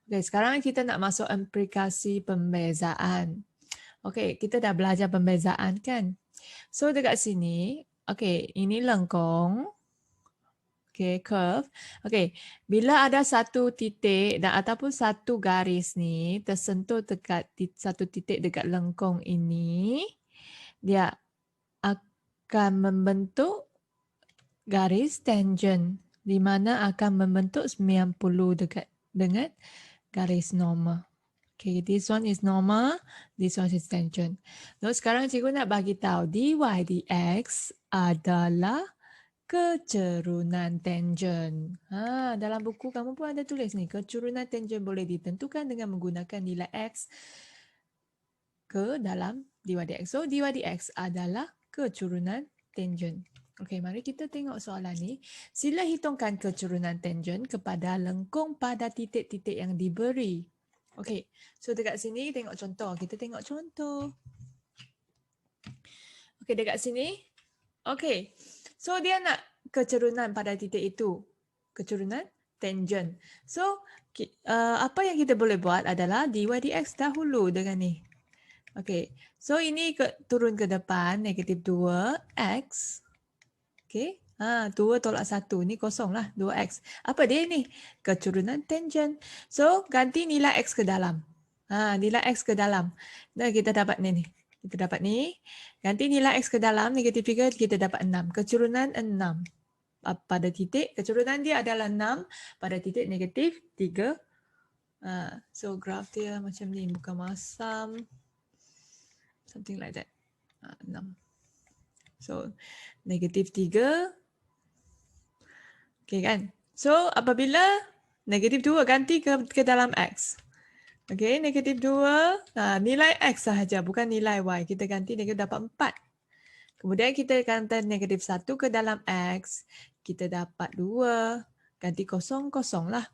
Okay, sekarang kita nak masuk aplikasi pembezaan. Okay, kita dah belajar pembezaan kan? So dekat sini, okay, ini lengkung. Okay, curve. Okay, bila ada satu titik dan ataupun satu garis ni tersentuh dekat satu titik dekat lengkung ini, dia akan membentuk garis tangent di mana akan membentuk 90 dekat dengan garis normal. Okay, this one is normal, this one is tangent. So, sekarang cikgu nak bagi tahu dy dx adalah kecurunan tangent. Dalam buku kamu pun ada tulis ni, kecurunan tangent boleh ditentukan dengan menggunakan nilai x ke dalam dy dx. So, dy dx adalah kecurunan tangent. Okey, mari kita tengok soalan ni. Sila hitungkan kecurunan tangent kepada lengkung pada titik-titik yang diberi. Okey, so dekat sini tengok contoh. Kita tengok contoh. Okey, dekat sini. Okey, so dia nak kecurunan pada titik itu. Kecurunan tangent. So, apa yang kita boleh buat adalah dy dx dahulu dengan ni. Okey, so ini turun ke depan, negatif 2x. Okey, 2 tolak 1. Ni kosong lah, 2x. Apa dia ni? Kecurunan tangent. So, ganti nilai x ke dalam. Nilai x ke dalam. Dan kita dapat ni. Kita dapat ni. Ganti nilai x ke dalam, negatif 3, kita dapat 6. Kecurunan 6. Pada titik, kecurunan dia adalah 6 pada titik negatif 3. So, graf dia macam ni. Bukan masam. Something like that. 6. So, negatif 3. Okay kan? So, apabila negatif 2 ganti ke dalam x. Okay, negatif 2. Nilai x sahaja, bukan nilai y. Kita ganti negatif dapat 4. Kemudian kita ganti negatif 1 ke dalam x. Kita dapat 2. Ganti kosong, kosong lah.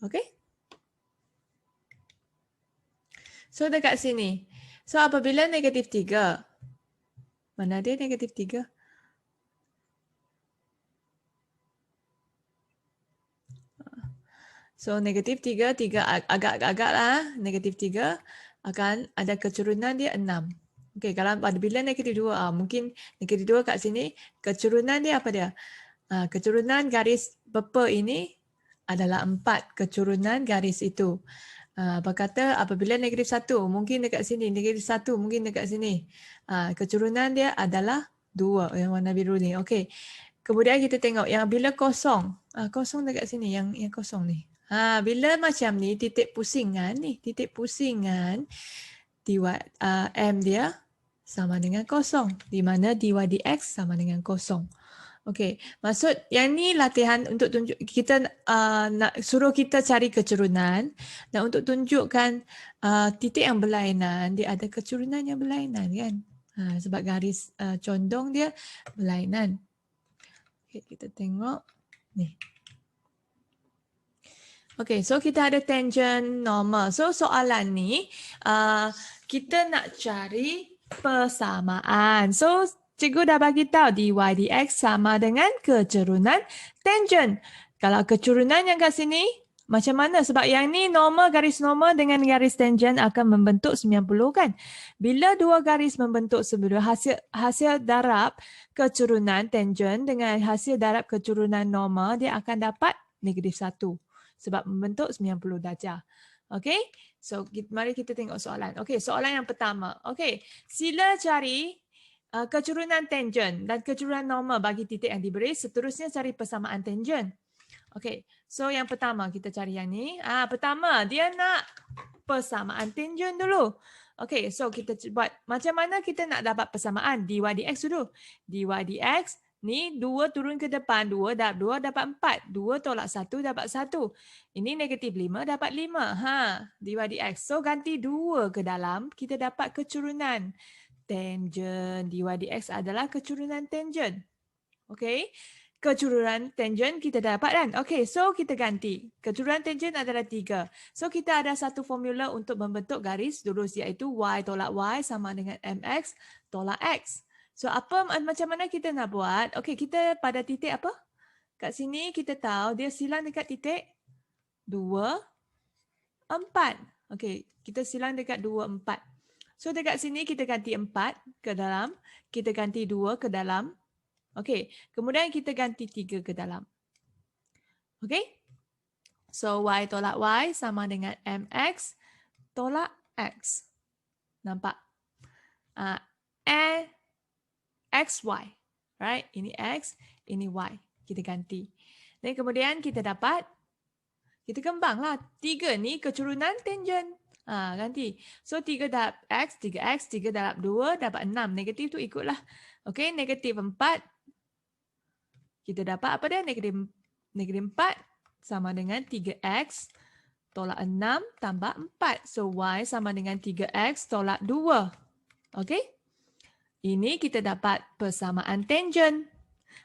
Okay? So, dekat sini. So, apabila negatif 3. Mana dia negatif 3? So, negatif 3 agak-agak lah. Negatif 3 akan ada kecurunan dia 6. Okey, kalau bila negatif 2, mungkin negatif 2 kat sini, kecurunan dia apa dia? Kecurunan garis purple ini adalah 4 kecurunan garis itu. Apa kata apabila negatif 1, mungkin dekat sini. Negatif 1, mungkin dekat sini. Kecurunan dia adalah 2, yang warna biru ni. Okey. Kemudian kita tengok yang bila kosong. Kosong dekat sini, yang kosong ni. Bila macam ni, titik pusingan ni. Titik pusingan, M dia sama dengan kosong. Di mana dy dx sama dengan kosong. Okey, maksud yang ni latihan untuk tunjuk kita nak suruh kita cari kecurunan dan untuk tunjukkan titik yang berlainan, dia ada kecurunan yang berlainan kan. Sebab garis condong dia berlainan. Okey, kita tengok ni. Okey, so kita ada tangent normal. So soalan ni kita nak cari persamaan. So cikgu dah bagi tahu dy dx sama dengan kecurunan tangent. Kalau kecurunan yang kat sini macam mana? Sebab yang ni normal, garis normal dengan garis tangent akan membentuk 90 kan. Bila dua garis membentuk 90, hasil darab kecurunan tangent dengan hasil darab kecurunan normal, dia akan dapat negatif 1. Sebab membentuk 90 darjah. Okey, so mari kita tengok soalan. Okey, soalan yang pertama. Okey, sila cari kecurunan tangent dan kecurunan normal bagi titik yang diberi. Seterusnya cari persamaan tangent. Okey, so yang pertama kita cari yang ni. Pertama, dia nak persamaan tangent dulu. Okey, so kita buat macam mana kita nak dapat persamaan dy dx dulu. Dy dx ni 2 turun ke depan, 2 dapat 4. 2 tolak 1 dapat 1. Ini negatif 5 dapat 5. Dy dx. So ganti 2 ke dalam, kita dapat kecurunan tangent. Dy dx adalah kecurunan tangent. Okey. Kecurunan tangent kita dapat kan? Okey, so kita ganti. Kecurunan tangent adalah 3. So kita ada satu formula untuk membentuk garis lurus iaitu y tolak y sama dengan mx tolak x. So macam mana kita nak buat? Okey, kita pada titik apa? Kat sini kita tahu dia silang dekat titik 2. 4. Okey, kita silang dekat 2, 4. So dekat sini kita ganti 4 ke dalam, kita ganti 2 ke dalam. Okey, kemudian kita ganti 3 ke dalam. Okey? So Y tolak Y sama dengan MX tolak X. Nampak? XY. Right? Ini X, ini Y. Kita ganti. Dan kemudian kita dapat, kita kembanglah. 3 ni keturunan tangent. Ganti. So 3 darab X, 3X, 3 darab 2, dapat 6. Negatif tu ikutlah. Okey, negatif 4. Kita dapat apa dia? Negatif 4 sama dengan 3X tolak 6 tambah 4. So Y sama dengan 3X tolak 2. Okey? Ini kita dapat persamaan tangent.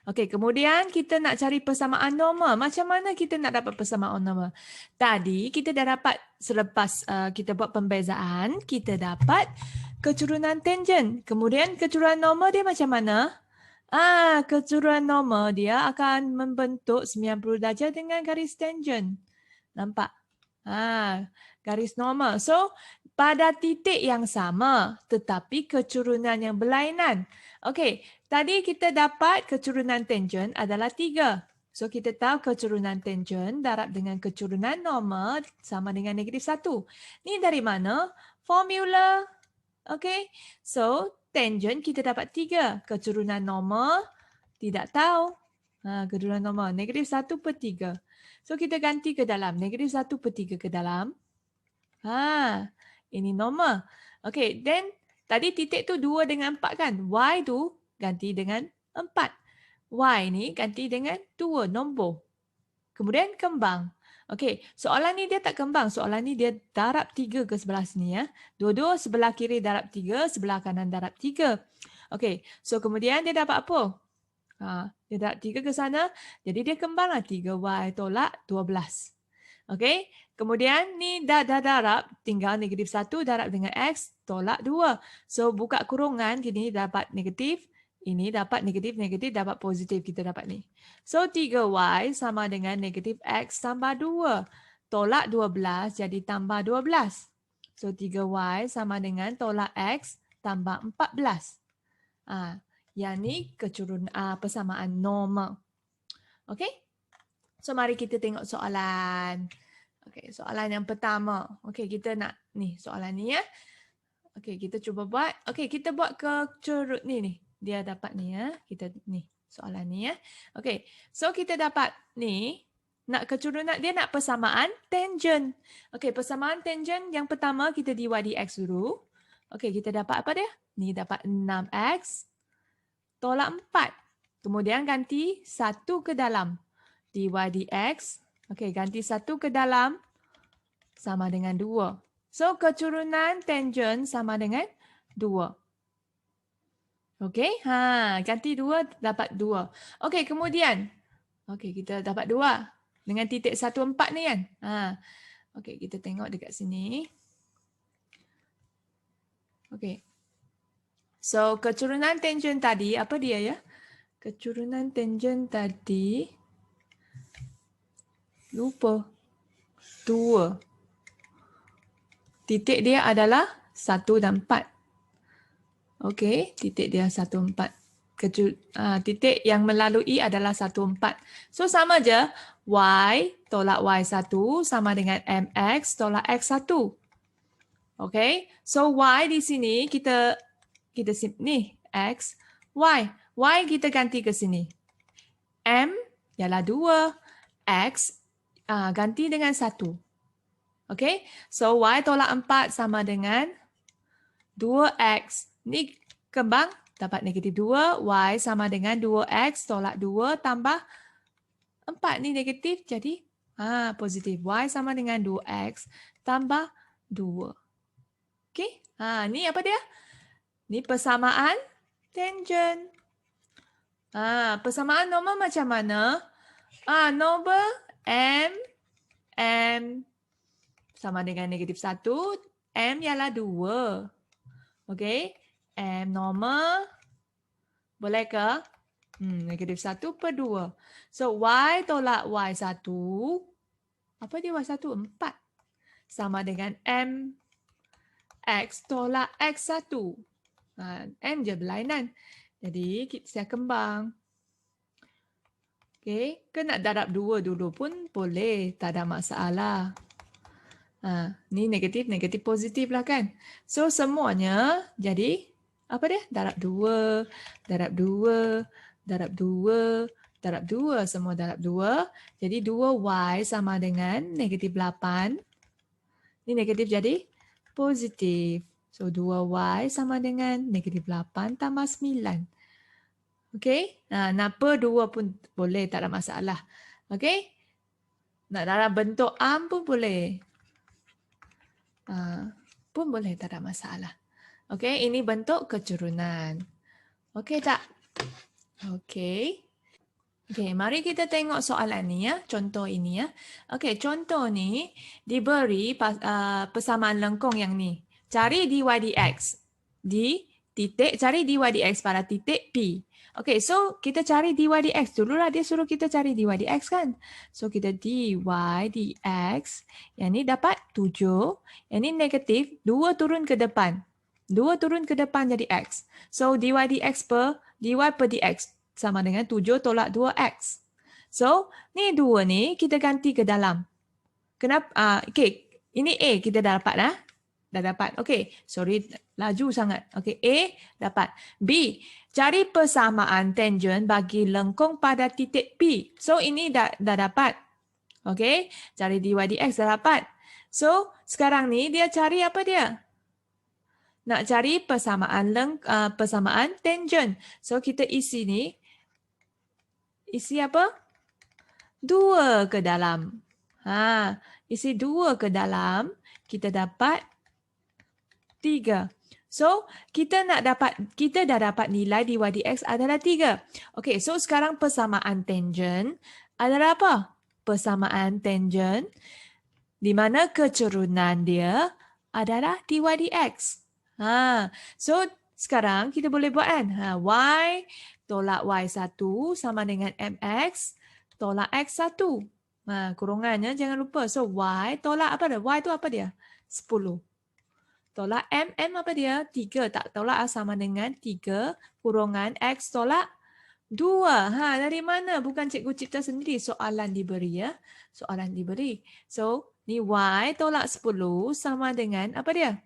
Okey, kemudian kita nak cari persamaan normal. Macam mana kita nak dapat persamaan normal? Tadi kita dah dapat selepas kita buat pembezaan, kita dapat keturunan tangent. Kemudian keturunan normal dia macam mana? Keturunan normal dia akan membentuk 90 darjah dengan garis tangent. Nampak? Garis normal. So, pada titik yang sama tetapi keturunan yang berlainan. Okey, tadi kita dapat keturunan tangent adalah 3. So, kita tahu keturunan tangent darab dengan keturunan normal sama dengan negatif 1. Ni dari mana? Formula. Okey, so tangent kita dapat 3. Keturunan normal tidak tahu. Keturunan normal negatif 1/3. So, kita ganti ke dalam. Negatif 1/3 ke dalam. Ini normal. Okey, then tadi titik tu 2 dengan 4 kan? Y tu ganti dengan 4. Y ni ganti dengan 2, nombor. Kemudian kembang. Okey, soalan ni dia tak kembang. Soalan ni dia darab 3 ke sebelah sini ya. Dua-dua sebelah kiri darab 3, sebelah kanan darab 3. Okey, so kemudian dia dapat apa? Dia darab 3 ke sana. Jadi dia kembanglah 3Y tolak 12. Okey, kemudian ni dah darab, tinggal negatif 1 darab dengan X tolak 2. So buka kurungan, ini dapat negatif, ini dapat negatif, negatif dapat positif kita dapat ni. So 3Y sama dengan negatif X tambah 2. Tolak 12 jadi tambah 12. So 3Y sama dengan tolak X tambah 14. Yang ni persamaan normal. Okey? So, mari kita tengok soalan. Okey, soalan yang pertama. Okey, kita nak ni soalan ni ya. Okey, kita cuba buat. Okey, kita buat ke ni. Dia dapat ni ya. Kita ni soalan ni ya. Okey, so kita dapat ni nak keturunan dia nak persamaan tangent. Okey, persamaan tangent yang pertama kita dy dx dulu. Okey, kita dapat apa dia? Ni dapat 6x tolak 4. Kemudian ganti 1 ke dalam. Dy dx, okey, ganti 1 ke dalam sama dengan 2. So, keturunan tangent sama dengan 2. Okey, ganti 2 dapat 2. Okey, kemudian, okey, kita dapat 2 dengan titik 1, 4 ni kan. Okey, kita tengok dekat sini. Okey. So, keturunan tangent tadi, apa dia ya? Keturunan tangent tadi, lupa. 2. Titik dia adalah 1 dan 4. Okey, titik dia 1, 4. Titik yang melalui adalah 1, 4. So, sama je. Y tolak Y1 sama dengan MX tolak X1. Okey, so Y di sini kita ni, X, Y. Y kita ganti ke sini. M ialah 2. X ganti dengan 1. Okey, so Y tolak 4 sama dengan 2X. Ni kembang dapat negatif 2. Y sama dengan 2X tolak 2 tambah 4. Ni negatif jadi positif. Y sama dengan 2X tambah 2. Okey, ni apa dia? Ni persamaan tangent. Persamaan normal macam mana? Normal M sama dengan negatif 1. M ialah 2. Okey. M normal. Boleh ke? Negatif 1/2. So, Y tolak Y1. Apa dia Y1? 4. sama dengan MX tolak X1. M je berlainan. Jadi, saya kembang. Okey, ke nak darab 2 dulu pun boleh, tak ada masalah. Ni negatif, negatif, positif lah kan. So, semuanya jadi, apa dia? Darab 2, darab 2, darab 2, darab 2. Semua darab 2. Jadi, 2Y sama dengan negatif 8. Ni negatif jadi positif. So, 2Y sama dengan negatif 8 tambah 9. Okey? Nak per 2 pun boleh, tak ada masalah. Okey? Nak dalam bentuk am pun boleh. Pun boleh, tak ada masalah. Okey, ini bentuk keturunan. Okey tak? Okey. Okey, mari kita tengok soalan ni ya, contoh ini ya. Okey, contoh ni diberi persamaan lengkung yang ni. Cari dy dx di titik, cari dy dx pada titik P. Okey, so kita cari dy dx dululah, dia suruh kita cari dy dx kan. So kita dy dx, yang ni dapat 7, yang ni negatif, 2 turun ke depan. 2 turun ke depan jadi x. So dy dx per dy per dx sama dengan 7 tolak 2x. So, ni 2 ni kita ganti ke dalam. Kenapa? Okey, ini A kita dah dapat dah. Dah dapat. Okey, sorry laju sangat. Okey, A dapat. B, cari persamaan tangent bagi lengkung pada titik P. So, ini dah dapat. Okey, cari dy dx dah dapat. So, sekarang ni dia cari apa dia? Nak cari persamaan tangent. So, kita isi ni. Isi apa? 2 ke dalam. Isi 2 ke dalam, kita dapat 3. So, kita dah dapat nilai dy dx adalah 3. Okey, so sekarang persamaan tangent adalah apa? Persamaan tangent di mana keturunan dia adalah dy dx. So sekarang kita boleh buat kan? Y tolak Y1 sama dengan MX tolak X1. Kurungannya jangan lupa. So, Y tolak apa dia? Y tu apa dia? 10. Tolak M apa dia? 3. Tak tolak sama dengan 3 kurungan X tolak 2. Dari mana? Bukan cikgu cipta sendiri. Soalan diberi ya. Soalan diberi. So, ni Y tolak 10 sama dengan apa dia?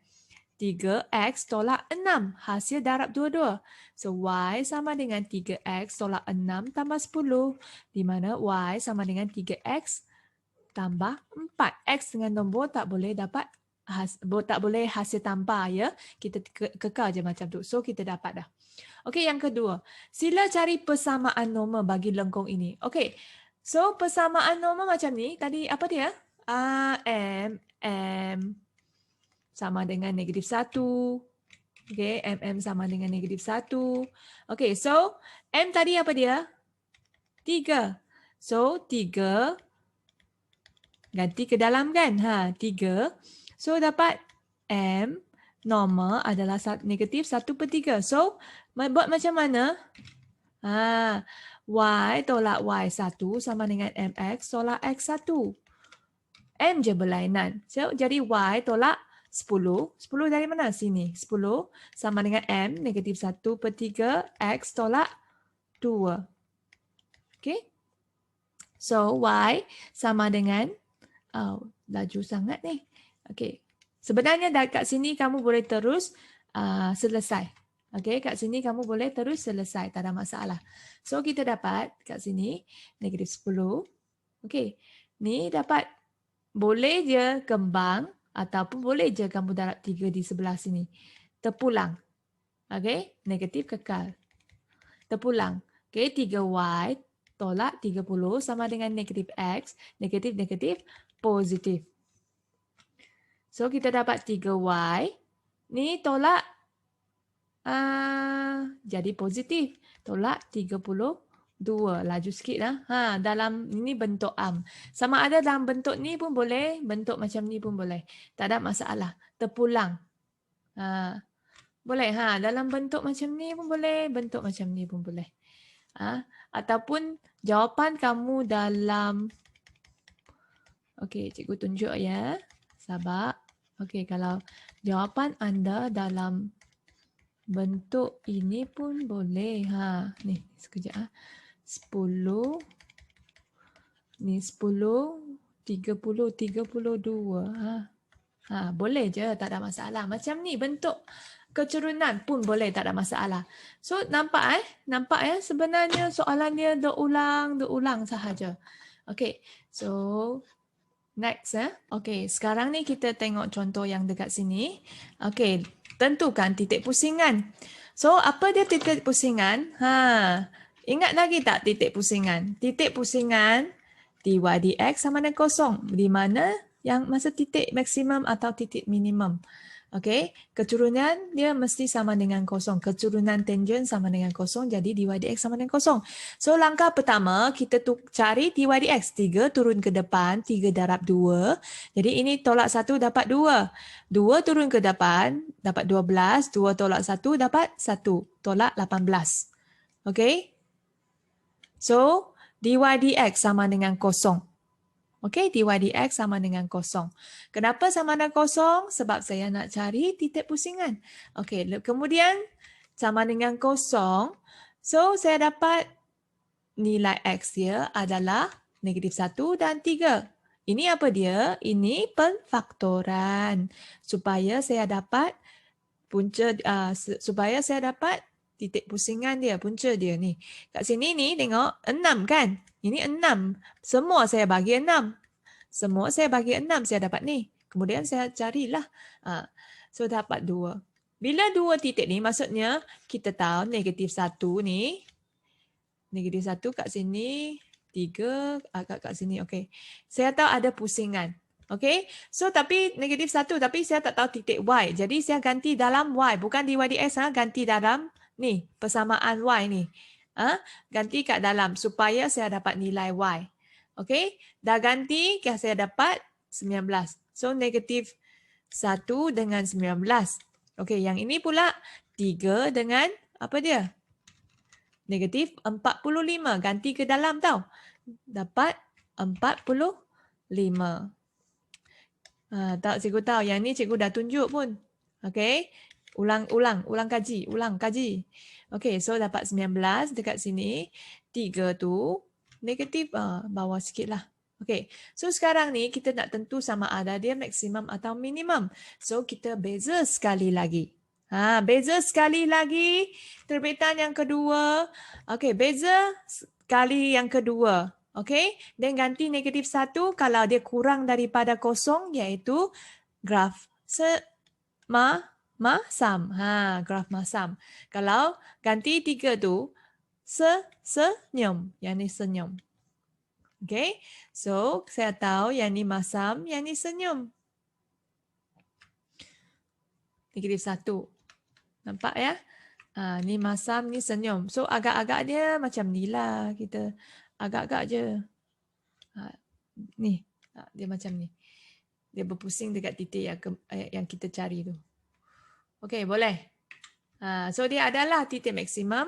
3x tolak 6. Hasil darab 22. So, y sama dengan 3x tolak 6 tambah 10. Di mana y sama dengan 3x tambah 4. X dengan nombor tak boleh hasil tambah ya. Kita kekal je macam tu. So, kita dapat dah. Okey, yang kedua. Sila cari persamaan norma bagi lengkung ini. Okey. So, persamaan norma macam ni. Tadi apa dia? M sama dengan negatif 1. Okey, MM sama dengan negatif 1. Okey, so M tadi apa dia? 3. So, 3 ganti ke dalam kan? 3. So, dapat M norma adalah negatif 1/3. So, buat macam mana? Y tolak Y1 sama dengan MX tolak X1. M je berlainan. So, jadi Y tolak 10. 10 dari mana? Sini. 10 sama dengan M, negatif 1/3, X tolak 2. Okay. So, Y sama dengan, laju sangat ni. Okay. Sebenarnya dekat sini kamu boleh terus selesai. Okay, kat sini kamu boleh terus selesai. Tak ada masalah. So, kita dapat kat sini, negatif 10. Okay. Ni dapat, boleh je kembang, ataupun boleh je kamu darab 3 di sebelah sini. Terpulang. Okey, negatif kekal. Terpulang. Okey, 3y tolak 30 sama dengan negatif x. Negatif, negatif, positif. So, kita dapat 3y. Ni tolak jadi positif. Tolak 32. Laju sikit lah. Dalam ini bentuk am. Sama ada dalam bentuk ni pun boleh, bentuk macam ni pun boleh. Tak ada masalah. Terpulang. Boleh. Dalam bentuk macam ni pun boleh, bentuk macam ni pun boleh. Ataupun jawapan kamu dalam, okey, cikgu tunjuk ya. Sabar. Okey, kalau jawapan anda dalam bentuk ini pun boleh. Ha, ni sekejap. 10. Ni 10, 30, 32. Boleh je, tak ada masalah. Macam ni bentuk keturunan pun boleh, tak ada masalah. So nampak sebenarnya soalan dia berulang sahaja. Okay, so next Okay, sekarang ni kita tengok contoh yang dekat sini. Okay, tentukan titik pusingan. So apa dia titik pusingan? Ingat lagi tak titik pusingan? Titik pusingan dy dx sama dengan kosong. Di mana yang masa titik maksimum atau titik minimum. Okey, keturunan dia mesti sama dengan kosong. Keturunan tangent sama dengan kosong, jadi dy dx sama dengan kosong. So langkah pertama kita cari dy dx. 3 turun ke depan, 3 darab 2. Jadi ini tolak 1 dapat 2. 2 turun ke depan dapat 12. 2 tolak 1 dapat 1. Tolak 18. Okey. So dy dx sama dengan kosong. Okey, dy dx sama dengan kosong. Kenapa sama dengan kosong? Sebab saya nak cari titik pusingan. Okey, kemudian sama dengan kosong. So, saya dapat nilai x dia adalah negatif 1 dan 3. Ini apa dia? Ini penfaktoran. Supaya saya dapat titik pusingan dia, punca dia ni. Kat sini ni tengok 6 kan? Ini 6. Semua saya bagi 6. Semua saya bagi 6, saya dapat ni. Kemudian saya carilah. So dapat 2. Bila 2 titik ni maksudnya kita tahu negatif 1 ni. Negatif 1 kat sini. 3 kat sini. Okey. Saya tahu ada pusingan. Okey. So tapi negatif 1 tapi saya tak tahu titik y. Jadi saya ganti dalam y. Bukan dy dx. Ganti dalam ni. Persamaan y ni. Ganti kat dalam supaya saya dapat nilai y. Okey. Dah ganti saya dapat 19. So negatif 1 dengan 19. Okey. Yang ini pula 3 dengan apa dia? Negatif 45. Ganti ke dalam tau. Dapat 45. Tak cikgu tahu. Yang ni cikgu dah tunjuk pun. Okey. Ulang kaji. Okey. So dapat 19 dekat sini. 3 tu negatif. Bawah sikit lah. Okey. So sekarang ni kita nak tentu sama ada dia maksimum atau minimum. So kita beza sekali lagi. Beza sekali lagi. Terbitan yang kedua. Okey, beza sekali yang kedua. Okey, dan ganti negatif 1 kalau dia kurang daripada kosong iaitu graf masam. Graf masam. Kalau ganti 3 tu senyum. Yang ni senyum. Okey, so saya tahu yang ni masam, yang ni senyum. Negatif 1. Nampak ya? Ni masam, ni senyum. So agak-agak dia macam ni lah. Kita agak-agak je. Ni. Dia macam ni. Dia berpusing dekat titik yang kita cari tu. Okey, boleh. So dia adalah titik maksimum.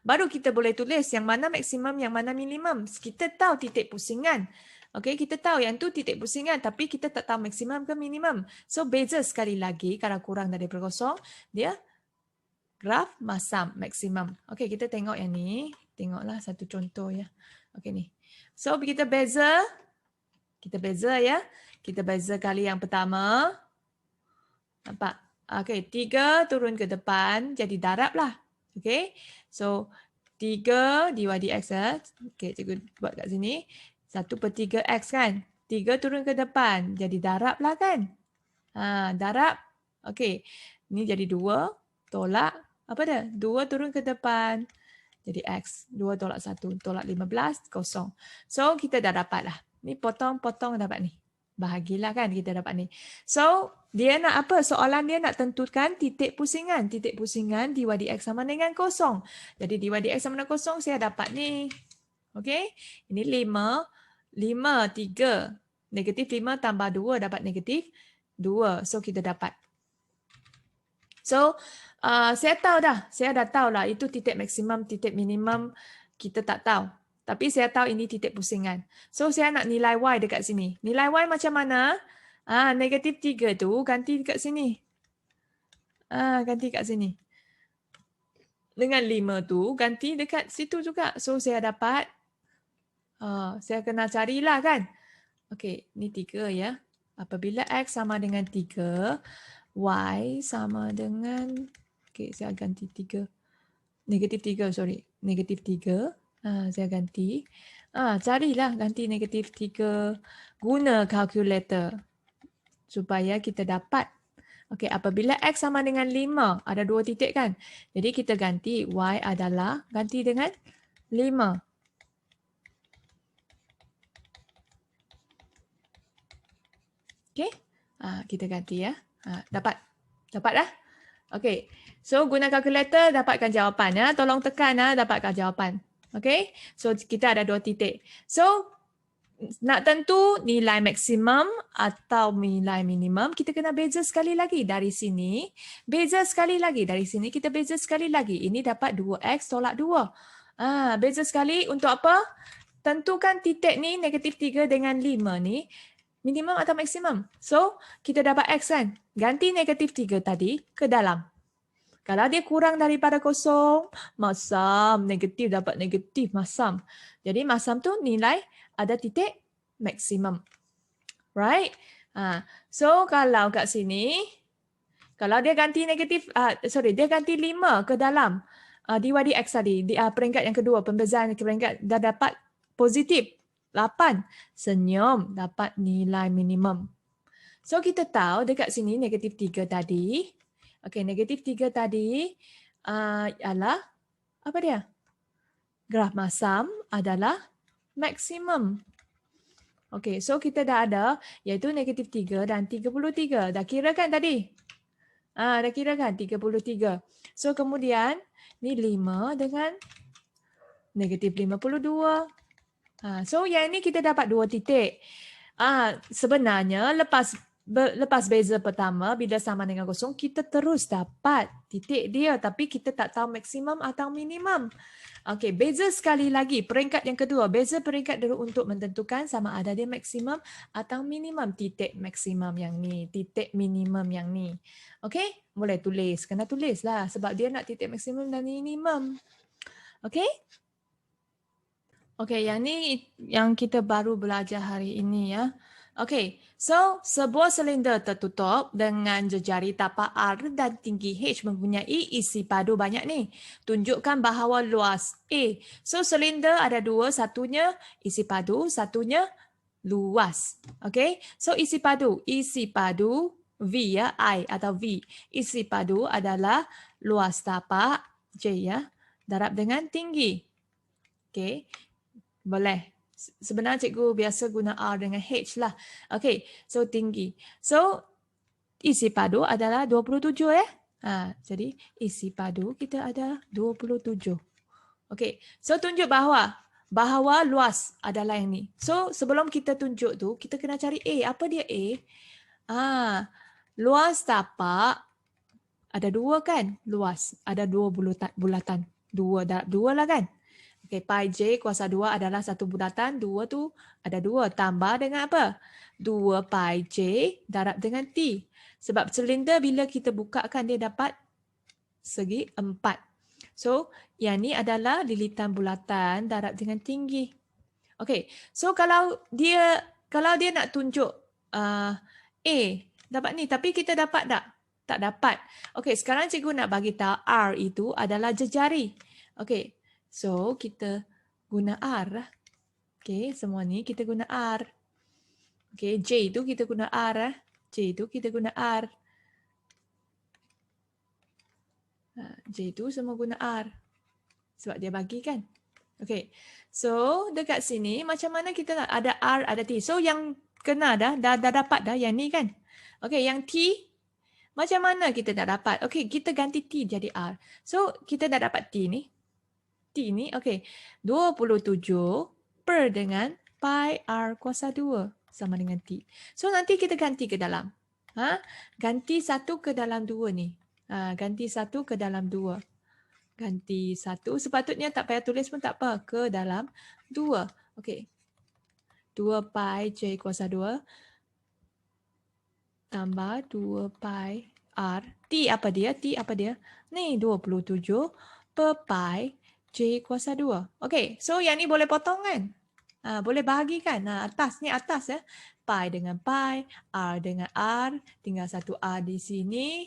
Baru kita boleh tulis yang mana maksimum, yang mana minimum. Kita tahu titik pusingan. Okey, kita tahu yang tu titik pusingan tapi kita tak tahu maksimum ke minimum. So beza sekali lagi kalau kurang daripada kosong, dia graf masam maksimum. Okey, kita tengok yang ni. Tengoklah satu contoh ya. Okey ni. So kita beza. Kita beza ya. Kita beza kali yang pertama. Nampak? Okey, 3 turun ke depan jadi darab lah. Okey. So 3 dy dx ya. Okey, cikgu buat kat sini. 1/3x kan. 3 turun ke depan. Jadi darab lah kan. Darab. Okey. Ni jadi 2. Tolak. Apa dia? 2 turun ke depan. Jadi x. 2 tolak 1. Tolak 15. Kosong. So kita dah dapat lah. Ni potong-potong dapat ni. Bahagilah kan kita dapat ni. So dia nak apa? Soalan dia nak tentukan titik pusingan. Titik pusingan dy dx sama dengan kosong. Jadi dy dx sama dengan kosong. Saya dapat ni. Okey. Ini 5. 5, 3. Negatif 5 tambah 2 dapat negatif 2. So, kita dapat. So, saya tahu dah. Saya dah tahu lah. Itu titik maksimum, titik minimum. Kita tak tahu. Tapi saya tahu ini titik pusingan. So, saya nak nilai y dekat sini. Nilai y macam mana? Negatif 3 tu ganti dekat sini. Ganti kat sini. Dengan 5 tu ganti dekat situ juga. So saya dapat, saya kena carilah kan. Okey, ni 3 ya. Apabila X sama dengan 3, Y sama dengan, okey saya ganti 3. Negatif 3, sorry. Negatif 3. Saya ganti. Carilah ganti negatif 3 guna kalkulator supaya kita dapat. Okey, apabila X sama dengan 5, ada 2 titik kan? Jadi kita ganti Y adalah ganti dengan 5. Okey, kita ganti ya. Dapat? Dapat dah? Okey, so guna kalkulator dapatkan jawapan ya. Tolong tekan dapatkan jawapan. Okey, so kita ada 2 titik. So nak tentu nilai maksimum atau nilai minimum, kita kena beza sekali lagi dari sini. Beza sekali lagi dari sini, kita beza sekali lagi. Ini dapat 2X tolak 2. Beza sekali untuk apa? Tentukan titik ni negatif 3 dengan 5 ni minimum atau maksimum. So, kita dapat X kan? Ganti negatif 3 tadi ke dalam. Kalau dia kurang daripada kosong, masam. Negatif dapat negatif, masam. Jadi masam tu nilai ada titik maksimum. Right? So kalau kat sini, kalau dia ganti negatif, dia ganti 5 ke dalam dy dx tadi, di peringkat yang kedua, pembezaan peringkat dah dapat positif 8. Senyum dapat nilai minimum. So kita tahu dekat sini negatif 3 tadi. Okey, negatif 3 tadi ialah apa dia? Graf masam adalah maksimum. Okey, so kita dah ada iaitu negatif 3 dan 33. Dah kira kan tadi? Dah kira kan 33. So kemudian ni 5 dengan negatif 52. So yang ni kita dapat 2 titik. Sebenarnya lepas beza pertama bila sama dengan kosong, kita terus dapat titik dia tapi kita tak tahu maksimum atau minimum. Okey, beza sekali lagi peringkat yang kedua. Beza peringkat dulu untuk menentukan sama ada dia maksimum atau minimum. Titik maksimum yang ni, titik minimum yang ni. Okey, boleh tulis. Kena tulis lah sebab dia nak titik maksimum dan minimum. Okey? Okey, yang ni yang kita baru belajar hari ini ya. Okey, so sebuah silinder tertutup dengan jejari tapak R dan tinggi H mempunyai isi padu banyak ni. Tunjukkan bahawa luas A. So silinder ada 2, satunya isi padu, satunya luas. Okey, so isi padu V ya, I atau V. Isi padu adalah luas tapak J ya, darab dengan tinggi. Okey, boleh. Sebenarnya cikgu biasa guna R dengan H lah. Okey, so tinggi. So, isi padu adalah 27 ya. Jadi, isi padu kita ada 27. Okey, so tunjuk bahawa luas adalah yang ni. So, sebelum kita tunjuk tu, kita kena cari A. Apa dia A? Luas tapak ada 2 kan? Luas. Ada 2 bulatan. 2 darab 2 lah kan? Okey, pi J kuasa 2 adalah satu bulatan. 2 tu ada 2. Tambah dengan apa? 2 pi J darab dengan T. Sebab silinder bila kita bukakan dia dapat segi 4. So, yang ni adalah lilitan bulatan darab dengan tinggi. Okey, so kalau dia nak tunjuk A, dapat ni. Tapi kita dapat tak? Tak dapat. Okey, sekarang cikgu nak bagi tahu R itu adalah jejari. Okey. So, kita guna R. Okey, semua ni kita guna R. Okey, J tu kita guna R. J tu kita guna R. J tu semua guna R. Sebab dia bagi kan. Okey, so dekat sini macam mana kita nak ada R, ada T. So, yang kena dah dapat dah yang ni kan. Okey, yang T, macam mana kita nak dapat? Okey, kita ganti T jadi R. So, kita dah dapat T ni. T ni, okey, 27 per dengan pi R kuasa 2 sama dengan T. So, nanti kita ganti ke dalam. Ganti 1 ke dalam 2 ni. Ganti 1 ke dalam 2. Ganti 1. Sepatutnya tak payah tulis pun tak apa. Ke dalam 2. Okey. 2 pi J kuasa 2. tambah 2 pi R. T apa dia? T apa dia? Ni 27 per pi J kuasa 2. Okey, so yang ni boleh potong kan? Boleh bahagikan. Atas ni atas ya. Pi dengan pi, R dengan R. Tinggal satu R di sini.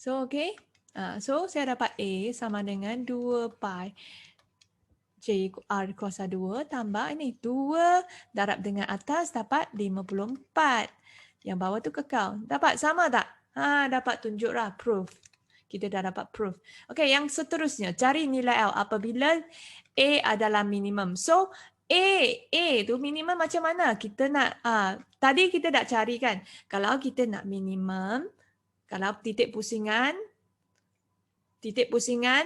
So okey. So saya dapat A sama dengan 2 pi J R kuasa 2 tambah ini 2 darab dengan atas dapat 54. Yang bawah tu kekal. Dapat sama tak? Dapat tunjuklah proof. Kita dah dapat proof. Okey, yang seterusnya cari nilai L apabila A adalah minimum. So A tu minimum macam mana? Kita nak tadi kita dah cari kan. Kalau kita nak minimum, kalau titik pusingan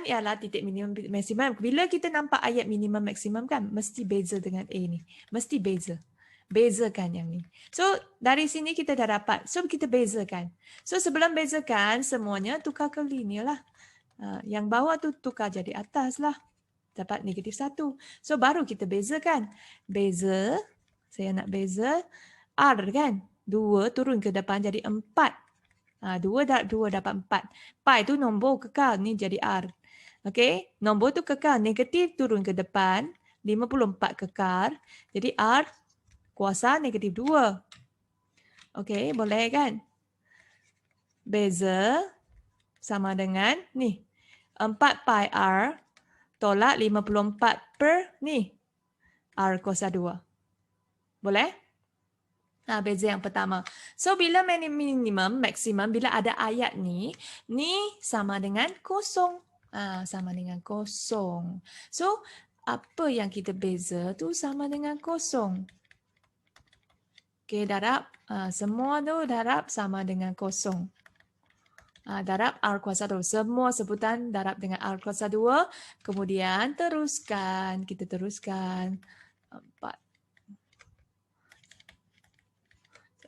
ialah titik minimum maksimum. Bila kita nampak ayat minimum maksimum kan, mesti beza dengan A ni. Mesti beza. Bezakan yang ni. So, dari sini kita dah dapat. So, kita bezakan. So, sebelum bezakan, semuanya tukar ke linear lah. Yang bawah tu tukar jadi atas lah. Dapat -1. So, baru kita bezakan. Beza, saya nak beza R kan. 2 turun ke depan jadi 4. 2 darab 2 dapat 4. Pi tu nombor kekal. Ni jadi R. Okey. Nombor tu kekal. Negatif turun ke depan. 54 kekal. Jadi R kuasa -2. Okey. Boleh kan? Beza sama dengan ni. 4 pi R tolak 54 per ni. R kuasa 2. Boleh? Beza yang pertama. So, bila minimum, maksimum, bila ada ayat ni sama dengan kosong. Sama dengan kosong. So, apa yang kita beza tu sama dengan kosong. Okey, darab. Semua tu darab sama dengan kosong. Darab R kuasa 2. Semua sebutan darab dengan R kuasa 2. Kemudian teruskan. Kita teruskan. 4.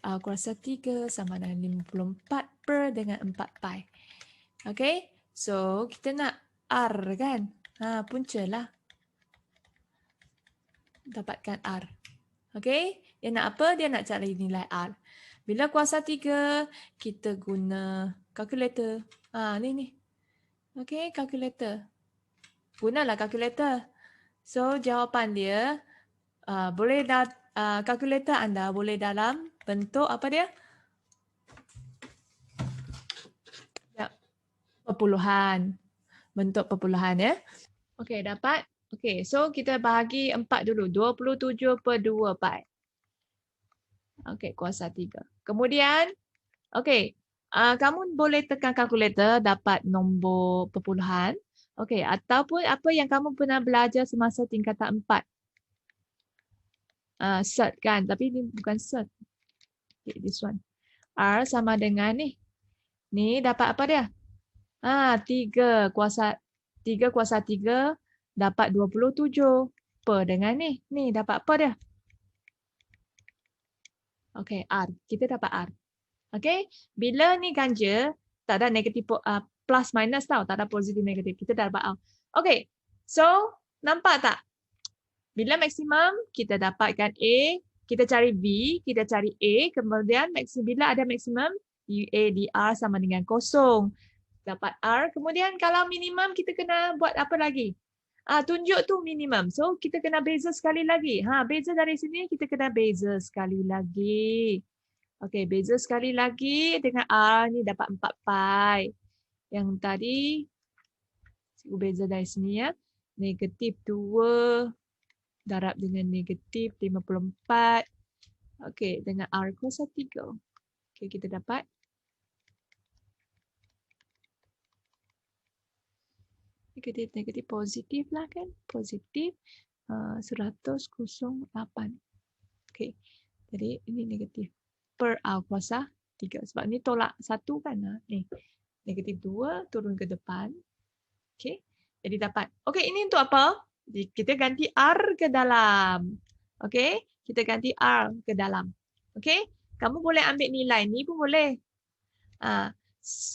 R kuasa 3 sama dengan 54 per dengan 4 pi. Okey. So, kita nak R kan? Punca lah. Dapatkan R. Okey. Dia nak apa? Dia nak cari nilai R. Bila kuasa 3, kita guna kalkulator. Ni. Okey, kalkulator. Gunalah kalkulator. So, jawapan dia boleh kalkulator anda boleh dalam bentuk apa dia? Perpuluhan. Bentuk perpuluhan ya. Okey, dapat. Okey, so kita bahagi 4 dulu. 27 per 2 pi. Okey, kuasa 3. Kemudian, okey, kamu boleh tekan kalkulator dapat nombor perpuluhan. Okey, ataupun apa yang kamu pernah belajar semasa tingkatan 4. Cert kan, tapi ini bukan cert. Okay, this one. R sama dengan ni. Ni dapat apa dia? 3 kuasa 3 dapat 27 per dengan ni. Ni dapat apa dia? Okey, R. Kita dapat R. Okey, bila ni ganja, tak ada negatif plus minus tau, tak ada positif negatif. Kita dah dapat R. Okey. So, nampak tak? Bila maksimum, kita dapatkan A, kita cari V, kita cari A, kemudian bila ada maksimum, A di R sama dengan kosong. Dapat R. Kemudian kalau minimum, kita kena buat apa lagi? Tunjuk tu minimum. So, kita kena beza sekali lagi. Beza dari sini, kita kena beza sekali lagi. Okey, beza sekali lagi dengan R ni dapat 4 pi. Yang tadi, beza dari sini ya. Negatif 2 darab dengan negatif 54. Okey, dengan R kuasa 3. Okey, kita dapat negatif positif lah kan. Positif 108. Okey, jadi ini negatif per R kuasa 3. Sebab ni tolak 1 kan. Ni, negatif 2 turun ke depan. Okey, jadi dapat. Okey, ini untuk apa? Kita ganti R ke dalam. Okey, kita ganti R ke dalam. Okey, kamu boleh ambil nilai ni pun boleh.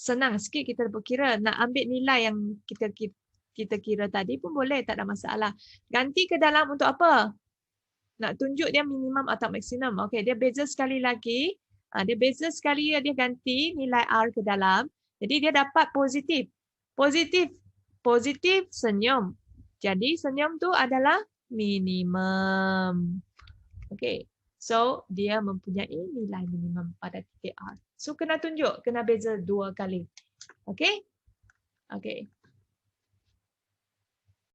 Senang sikit kita berkira. Nak ambil nilai yang kita kira tadi pun boleh, tak ada masalah. Ganti ke dalam untuk apa? nak tunjuk dia minimum atau maksimum. Okey, dia beza sekali lagi. Dia beza sekali, dia ganti nilai R ke dalam. Jadi dia dapat positif. Positif senyum. Jadi senyum tu adalah minimum. Okey. So, dia mempunyai nilai minimum pada titik R. So, kena tunjuk, kena beza 2 kali. Okey? Okey.